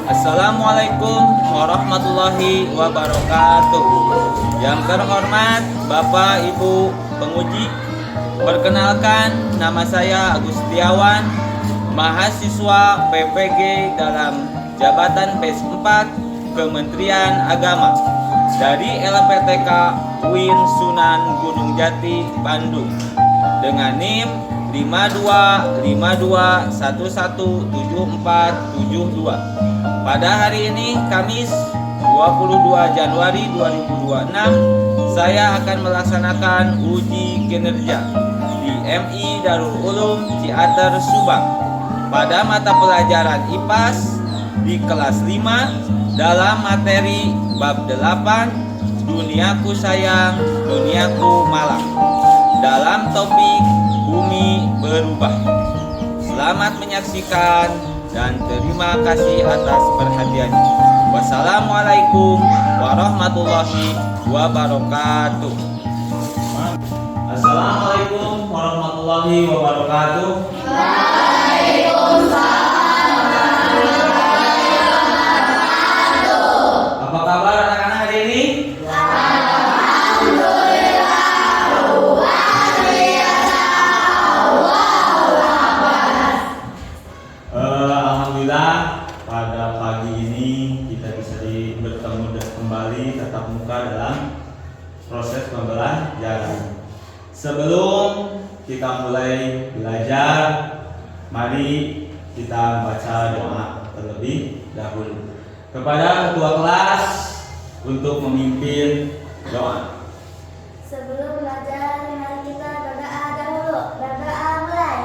Assalamualaikum warahmatullahi wabarakatuh. Yang terhormat Bapak Ibu penguji, perkenalkan nama saya Agus Setiawan, mahasiswa PPG dalam jabatan PES 4 Kementerian Agama dari LPTK UIN Sunan Gunung Jati, Bandung dengan NIM 5252117472. Pada hari ini Kamis 22 Januari 2026 saya akan melaksanakan uji kinerja di MI Darul Ulum Ciater Subang pada mata pelajaran IPAS di kelas 5 dalam materi bab 8 Duniaku Sayang, Duniaku Malang dalam topik Bumi Berubah. Selamat menyaksikan dan terima kasih atas perhatiannya. Wassalamualaikum warahmatullahi wabarakatuh. Assalamualaikum warahmatullahi wabarakatuh. Apa kabar anak-anak hari ini? Alhamdulillah pada pagi ini kita bisa bertemu kembali tatap muka dalam proses pembelajaran. Sebelum kita mulai belajar, mari kita baca doa terlebih dahulu kepada ketua kelas untuk memimpin doa. Sebelum belajar, mari kita berdoa dahulu. Berdoa mulai.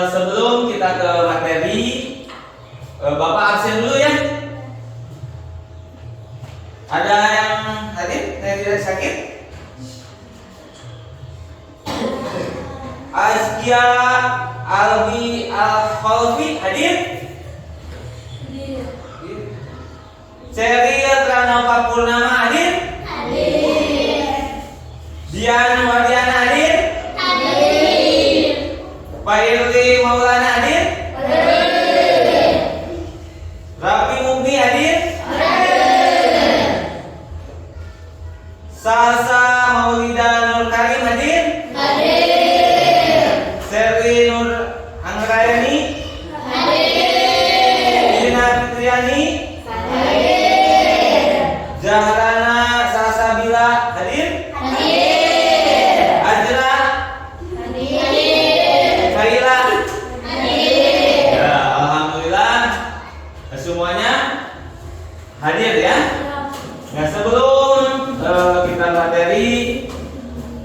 Sebelum kita ke materi, Bapak absen dulu ya. Ada yang hadir yang tidak sakit? Azkia Albi Al-Khalfi hadir? Ceria Tranova Purnama hadir? Dian Mariana hadir? Pak Irli Maulana hadir? Rafi Mugni hadir? Salsa Maulida Nur Karim hadir? Serli Nur Anggrayani? Ina Fitriani? Jahrana Salsabila hadir? Ajra? Kaila? Ya, alhamdulillah semuanya hadir ya. Nah, sebelum kita materi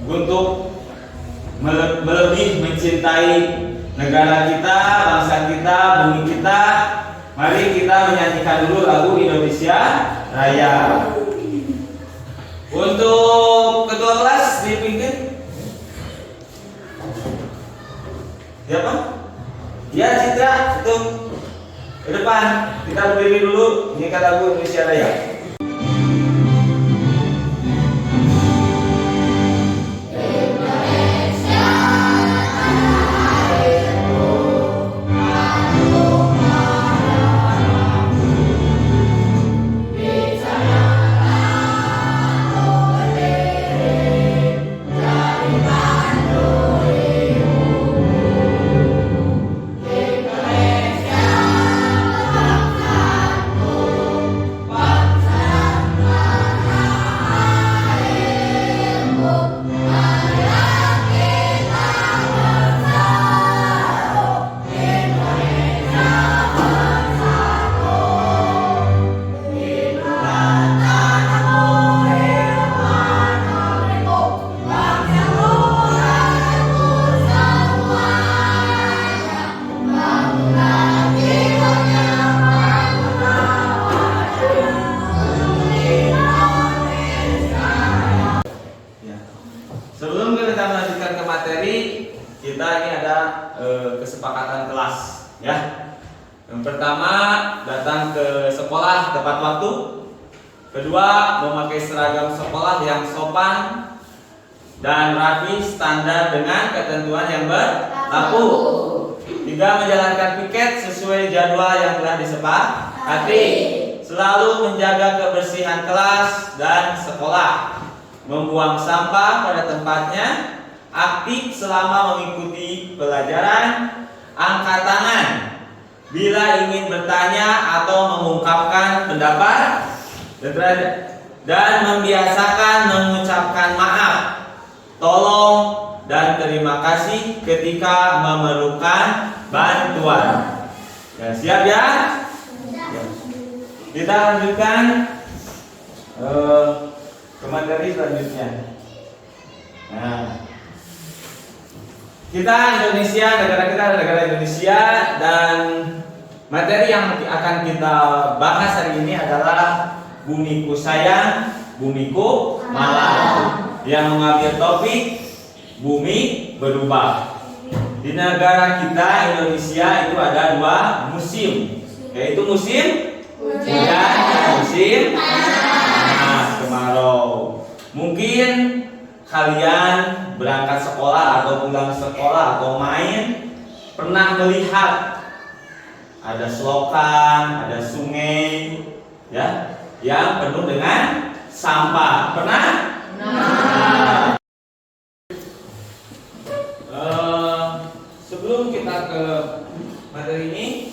untuk lebih mencintai negara kita, bangsa kita, bumi kita, mari kita menyanyikan dulu lagu Indonesia Raya. Untuk ketua kelas dipimpin siapa? Ya, Citra, itu ke depan. Kita berdiri dulu nyanyikan lagu Indonesia Raya. Bangsa Yang pertama, datang ke sekolah tepat waktu. Kedua, memakai seragam sekolah yang sopan dan rapi standar dengan ketentuan yang berlaku. Tiga, menjalankan piket sesuai jadwal yang telah disepakati. Selalu menjaga kebersihan kelas dan sekolah. Membuang sampah pada tempatnya. Aktif selama mengikuti pelajaran. Angkat tangan bila ingin bertanya atau mengungkapkan pendapat. Dan membiasakan mengucapkan maaf, tolong, dan terima kasih ketika memerlukan bantuan. Ya, siap ya? Kita lanjutkan ke materi selanjutnya. Nah, negara kita negara Indonesia, dan materi yang akan kita bahas hari ini adalah Bumiku Sayang, Bumiku Malang, yang mengambil topik bumi berubah. Di negara kita Indonesia itu ada dua musim, yaitu musim hujan dan musim panas kemarau. Mungkin kalian berangkat sekolah atau pulang sekolah atau main pernah melihat ada selokan, ada sungai, ya, yang penuh dengan sampah. Pernah? Nah. Sebelum kita ke materi ini,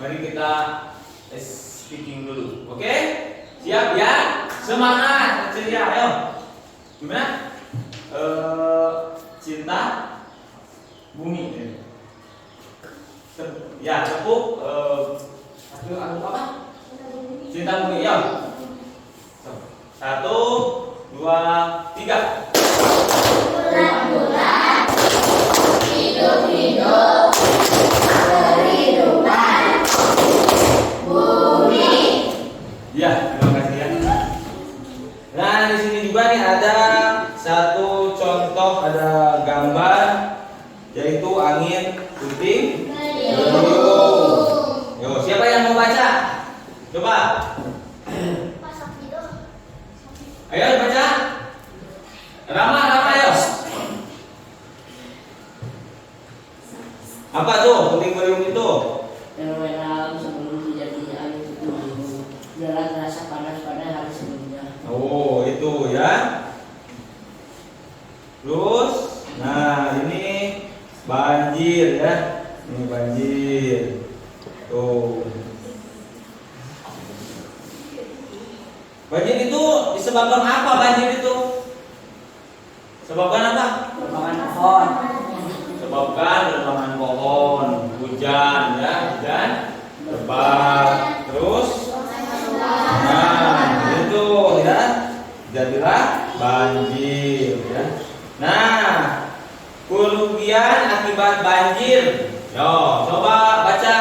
mari kita speaking dulu. Oke? Siap ya? Semangat, ceria, ayo. Gimana? Cinta bumi. Ya, tepuk apa? Cinta bumi, ya. 1, 2, 3. Bulan-bulan hidup-hidup kehidupan bumi. Ya, terima kasih ya. Nah, di sini juga nih ada satu contoh, ada gambar, yaitu angin puting beliung. Yo, siapa yang mau baca? Coba. Ayo baca. Rama, ayo. Apa tuh puting beliung itu? Fenomena alam sebelum terjadinya angin puting beliung. Jalan terasa panas pada hari sebelumnya. Oh, itu ya. Terus, nah ini banjir ya. Ini banjir. Tuh. Banjir itu disebabkan apa? Banjir itu sebabkan apa? Perkembangan pohon. Sebabkan perkembangan pohon, hujan ya, hujan lebat. Terus, nah itu ya, jadilah banjir ya. Nah, kerugian akibat banjir. Yo, coba baca.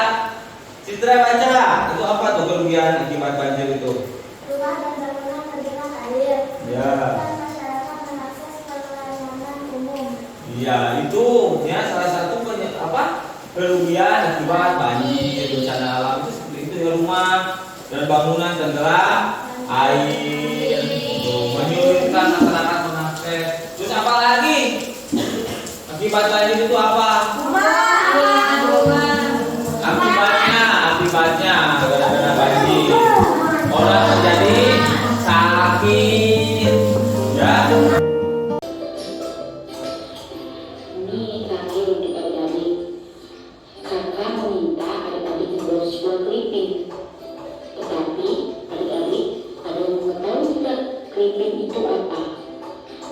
Citra baca. Itu apa tuh kerugian akibat banjir itu? Rumah dan bangunan tergenang air. Ya. Masyarakat mengakses pelayanan umum. Iya, itu ya salah satu kerugian akibat banjir, bencana alam itu seperti itu ya, rumah dan bangunan tenggelam air, menyulitkan masyarakat mengakses. Terus apa lagi? Akibat banjir itu apa? Akibatnya gara-gara banjir orang menjadi sakit, ya. Ini terakhir untuk adik-adik. Kakak meminta adik-adik membuat sebuah clipping. Tetapi adik-adik ada yang mengetahui tidak clipping itu apa?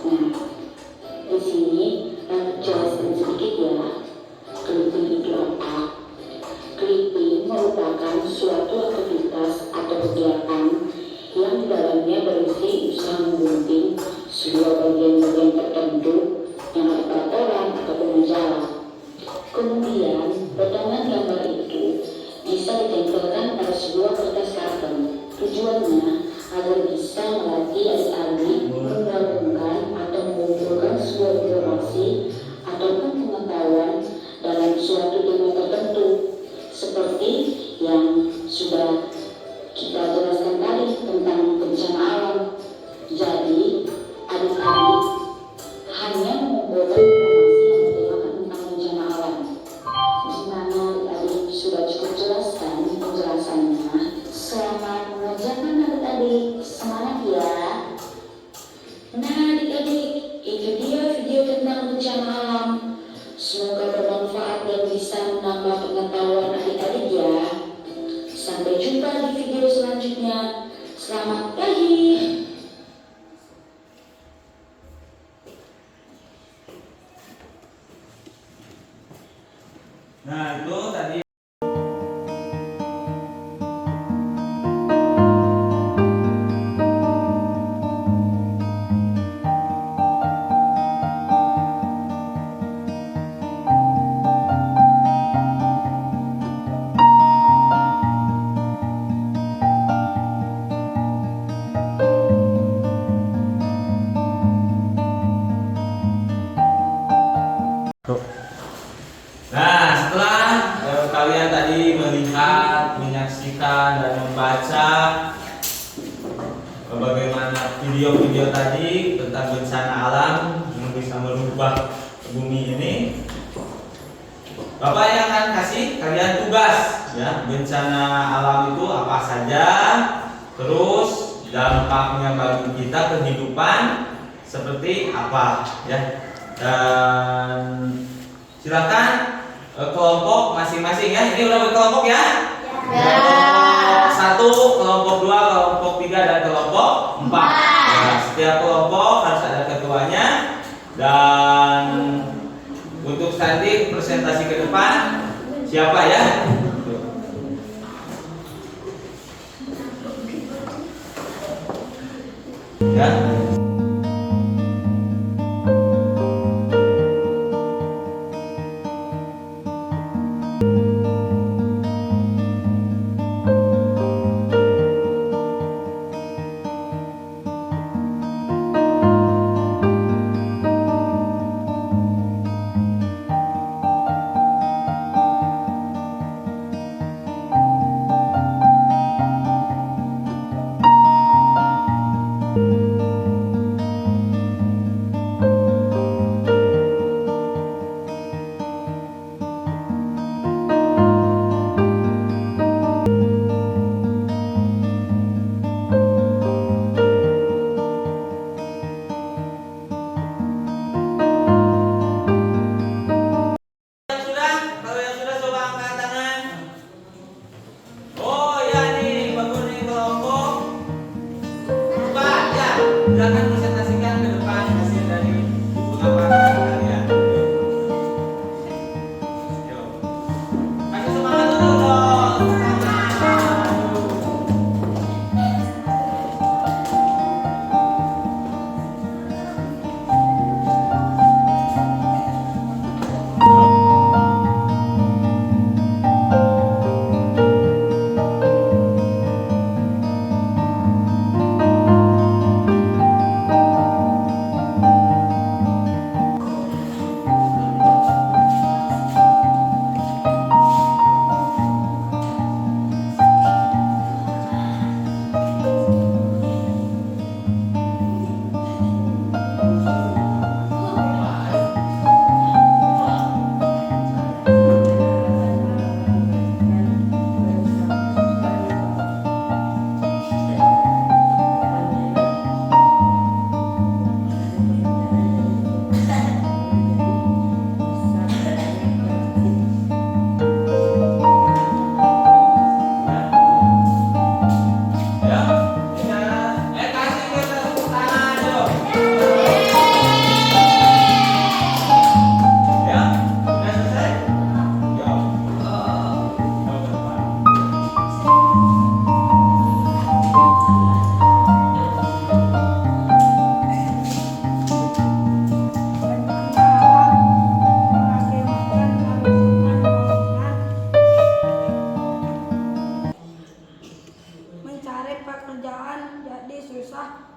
Nah, di sini jelaskan sedikit ya. Clipping itu apa? Clipping merupakan suatu aktivitas atau kegiatan yang di dalamnya berisi usaha menggunting sebuah bagian-bagian tertentu yang ada peraturan ataupun menjalar. Kemudian, potongan gambar itu bisa ditempelkan pada sebuah kertas karton. Tujuannya agar bisa melatih adik-adik menggabungkan atau mengumpulkan sebuah informasi ataupun pengetahuan dalam suatu tema tertentu, seperti Selamat pagi. Nah, itu tadi. Nah, setelah kalian tadi melihat, menyaksikan, dan membaca bagaimana video-video tadi tentang bencana alam yang bisa merubah bumi ini, Bapak yang akan kasih kalian tugas, ya, bencana alam itu apa saja, terus dampaknya bagi kita kehidupan seperti apa, ya. Dan silakan kelompok masing-masing, ya. Ini udah berkelompok, ya? Kelompok 1, kelompok 2, kelompok 3, dan kelompok 4. Ya, setiap kelompok harus ada ketuanya. Dan untuk nanti presentasi ke depan siapa, ya? Ya. Kalau yang sudah coba angkat tangan. Oh ya, nih bagus nih kelompok. Coba ya, silakan presentasikan ke depan hasil dari pengamatan kalian. Yuk. Kasih semangat dulu dong. Semangat.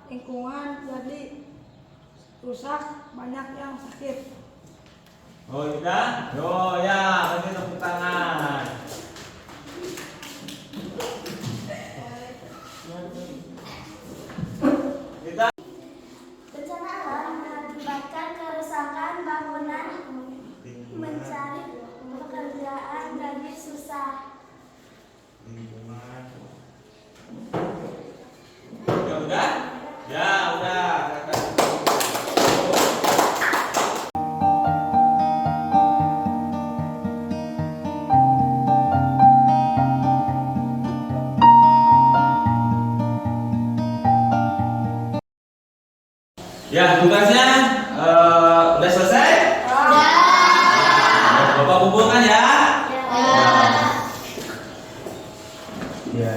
lingkungan jadi rusak, banyak yang sakit. Oh iya, oh ya, bagi tepuk tangan. Kita Bencana alam mengakibatkan kerusakan bangunan, mencari pekerjaan jadi susah. lingkungan. Ya udah? Ya udah. Ya, tugasnya udah selesai? Bapak kumpulkan ya. Ya.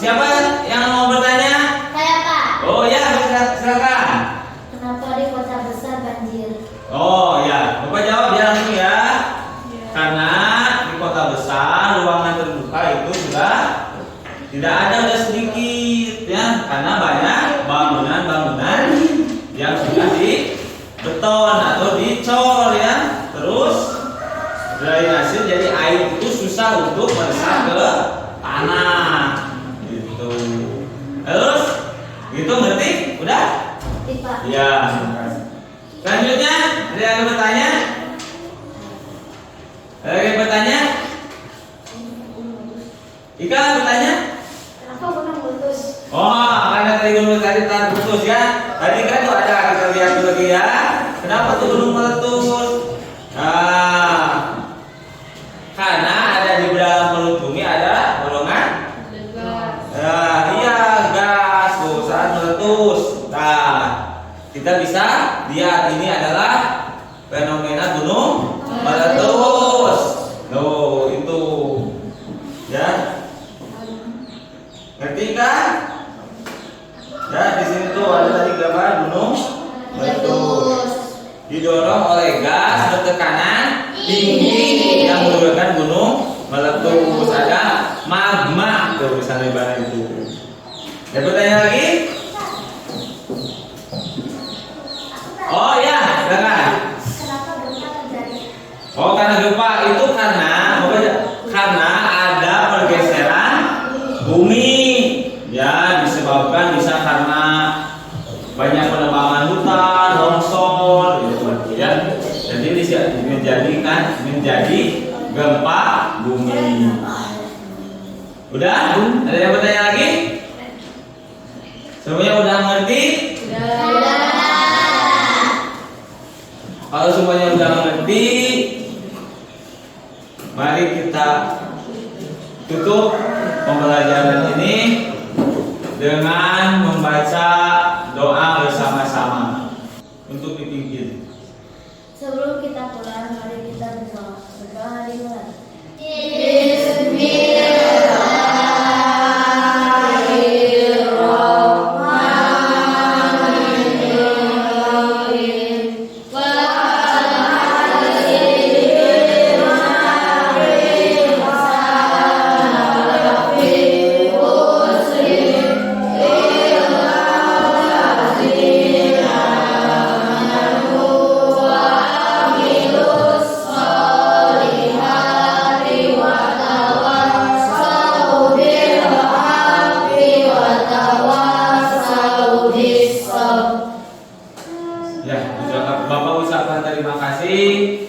Siapa yang mau bertanya? Saya Pak. Oh ya, silakan. Kenapa di kota besar banjir? Oh ya, Bapak jawab ya langsung ya. Karena di kota besar ruangan terbuka itu sudah tidak ada, udah sedikit ya, karena banyak bangunan-bangunan yang sudah di beton atau dicor ya. Terus drainase jadi air itu susah untuk meresap ke tanah gitu. Terus gitu, ngerti? Udah? Pak. Ya. Selanjutnya ada yang bertanya? Ada yang bertanya? Ika bertanya? Kenapa gunung meletus? Oh, karena tadi gunung tadi terputus ya. Tadi kan tuh ada, kita lihat dulu lagi ya. Kenapa tuh gunung meletus? Nah, karena ada di dalam mulut bumi ada golongan gas. Iya, gas tuh saat meletus. Nah, kita bisa lihat ini adalah fenomena gunung meletus. Tuh, itu ya. Ngerti kan? Ya, di sini tuh ada tadi gambar gunung meletus. Didorong oleh gas bertekanan tinggi yang menyebabkan gunung meletus. Ada magma tuh misalnya ibarat itu. Ada pertanyaan lagi? Oh ya, silakan. Kenapa gempa terjadi? Oh, karena gempa itu karena ada pergeseran bumi. Ya, disebabkan bisa karena banyak penebangan hutan, longsor, gitu ya. Jadi menjadi gempa bumi. Udah? Ada yang bertanya lagi? Semuanya udah mengerti? Kalau semuanya udah mengerti, mari kita tutup pembelajaran ini dengan membaca doa bersama-sama untuk dipimpin. Sebelum kita pulang, mari kita berdoa. Berdoa dimulai. Ya, Bapak ucapkan terima kasih